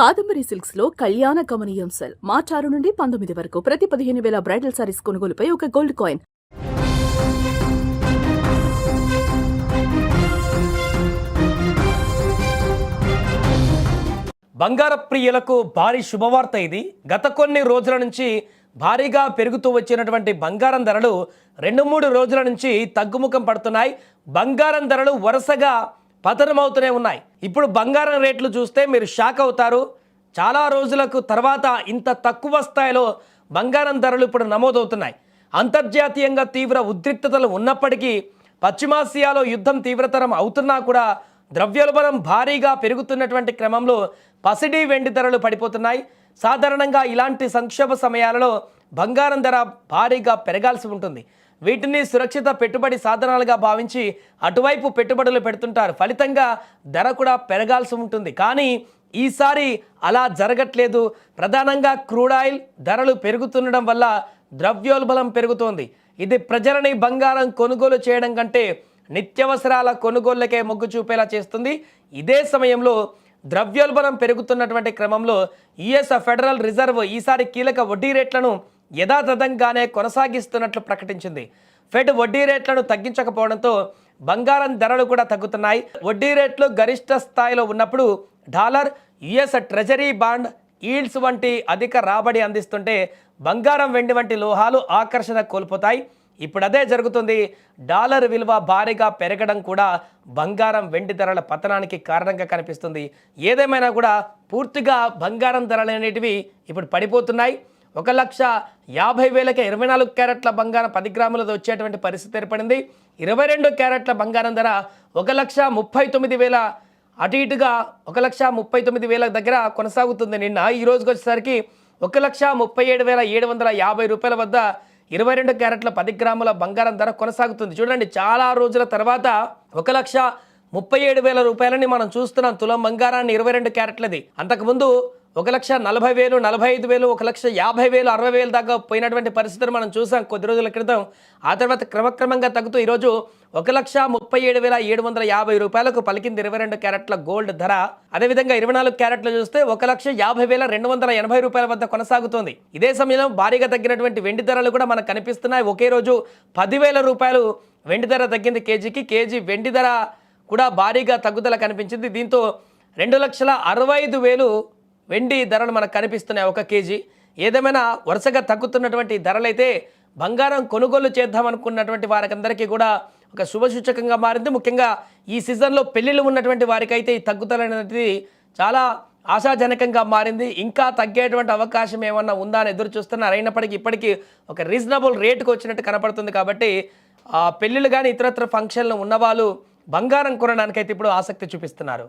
Kadambari silks లో కళ్యాణ గమనీయం cell మార్చి 6 నుండి 19 వరకు ప్రతి 15,000 బ్రైడల్ సారీస్ కొనుగోలుపై ఒక గోల్డ్ కాయిన్. బంగార ప్రియులకు భారీ శుభవార్త ఇది. గత కొన్ని రోజుల నుంచి భారీగా పెరుగుతూ వచ్చినటువంటి బంగారం ధరలు 2-3 రోజుల నుంచి తగ్గుముఖం పడుతున్నాయి. బంగారం ధరలు వరుసగా పతనమవుతూనే ఉన్నాయి. ఇప్పుడు బంగారం రేట్లు చూస్తే మీరు షాక్ అవుతారు. చాలా రోజులకు తర్వాత ఇంత తక్కువ స్థాయిలో బంగారం ధరలు ఇప్పుడు నమోదవుతున్నాయి. అంతర్జాతీయంగా తీవ్ర ఉద్రిక్తతలు ఉన్నప్పటికీ పశ్చిమాసియాలో యుద్ధం తీవ్రతరం అవుతున్నా కూడా ద్రవ్యోల్బణం భారీగా పెరుగుతున్నటువంటి క్రమంలో పసిడి వెండి ధరలు పడిపోతున్నాయి. సాధారణంగా ఇలాంటి సంక్షోభ సమయాలలో బంగారం ధర భారీగా పెరగాల్సి ఉంటుంది. వీటిని సురక్షిత పెట్టుబడి సాధనాలుగా భావించి అటువైపు పెట్టుబడులు పెడుతుంటారు. ఫలితంగా ధర కూడా పెరగాల్సి ఉంటుంది. కానీ ఈసారి అలా జరగట్లేదు. ప్రధానంగా క్రూడ్ ఆయిల్ ధరలు పెరుగుతుండడం వల్ల ద్రవ్యోల్బణం పెరుగుతోంది. ఇది ప్రజలని బంగారం కొనుగోలు చేయడం కంటే నిత్యావసరాల కొనుగోళ్లకే మొగ్గు చూపేలా చేస్తుంది. ఇదే సమయంలో ద్రవ్యోల్బణం పెరుగుతున్నటువంటి క్రమంలో యుఎస్ ఫెడరల్ రిజర్వ్ ఈసారి కీలక వడ్డీ రేట్లను యథాతథంగానే కొనసాగిస్తున్నట్లు ప్రకటించింది. ఫెడ్ వడ్డీ రేట్లను తగ్గించకపోవడంతో బంగారం ధరలు కూడా తగ్గుతున్నాయి. వడ్డీ రేట్లు గరిష్ట స్థాయిలో ఉన్నప్పుడు dollar, US treasury bond yields వంటి అధిక రాబడి అందిస్తుంటే బంగారం, వెండి వంటి లోహాలు ఆకర్షణ కోల్పోతాయి. ఇప్పుడు అదే జరుగుతుంది. డాలర్ విలువ భారీగా పెరగడం కూడా బంగారం, వెండి ధరల పతనానికి కారణంగా కనిపిస్తుంది. ఏదేమైనా కూడా పూర్తిగా బంగారం ధరలు అనేటివి ఇప్పుడు పడిపోతున్నాయి. 1,50,000కే 24 క్యారెట్ల బంగారం 10 గ్రాములతో వచ్చేటువంటి పరిస్థితి ఏర్పడింది. 22 క్యారెట్ల బంగారం ధర 1,39,000 అటు ఇటుగా 1,39,000 దగ్గర కొనసాగుతుంది. నిన్న ఈ రోజుకి వచ్చేసరికి 1,37,750 రూపాయల వద్ద 22 క్యారెట్ల 10 గ్రాముల బంగారం ధర కొనసాగుతుంది. చూడండి, చాలా రోజుల తర్వాత 1,37,000 రూపాయలని మనం చూస్తున్నాం తులం బంగారాన్ని 22 క్యారెట్లది. అంతకుముందు 1,40,000, 45,000, 1,50,000, 60,000 దాకా పోయినటువంటి పరిస్థితులు మనం చూసాం కొద్ది రోజుల క్రితం. ఆ తర్వాత క్రమక్రమంగా తగ్గుతూ ఈరోజు 1,37,750 రూపాయలకు పలికింది 22 క్యారెట్ల గోల్డ్ ధర. అదేవిధంగా 24 క్యారెట్లు చూస్తే 1,50,280 రూపాయల వద్ద కొనసాగుతోంది. ఇదే సమయంలో భారీగా తగ్గినటువంటి వెండి ధరలు కూడా మనకు కనిపిస్తున్నాయి. ఒకే రోజు 10,000 రూపాయలు వెండి ధర తగ్గింది కేజీకి. కేజీ వెండి ధర కూడా భారీగా తగ్గుదల కనిపించింది. దీంతో 2,65,000 వెండి ధరలు మనకు కనిపిస్తున్నాయి ఒక కేజీ. ఏదేమైనా వరుసగా తగ్గుతున్నటువంటి ధరలైతే బంగారం కొనుగోలు చేద్దామనుకున్నటువంటి వారికందరికీ కూడా ఒక శుభసూచకంగా మారింది. ముఖ్యంగా ఈ సీజన్లో పెళ్లిళ్ళు ఉన్నటువంటి వారికైతే ఈ తగ్గుదల అనేది చాలా ఆశాజనకంగా మారింది. ఇంకా తగ్గేటువంటి అవకాశం ఏమన్నా ఉందా అని ఎదురు చూస్తున్నారు. అయినప్పటికీ ఇప్పటికీ ఒక రీజనబుల్ రేటుకు వచ్చినట్టు కనపడుతుంది. కాబట్టి పెళ్లిళ్ళు కానీ ఇతరత్ర ఫంక్షన్లు ఉన్నవాళ్ళు బంగారం కొనడానికైతే ఇప్పుడు ఆసక్తి చూపిస్తున్నారు.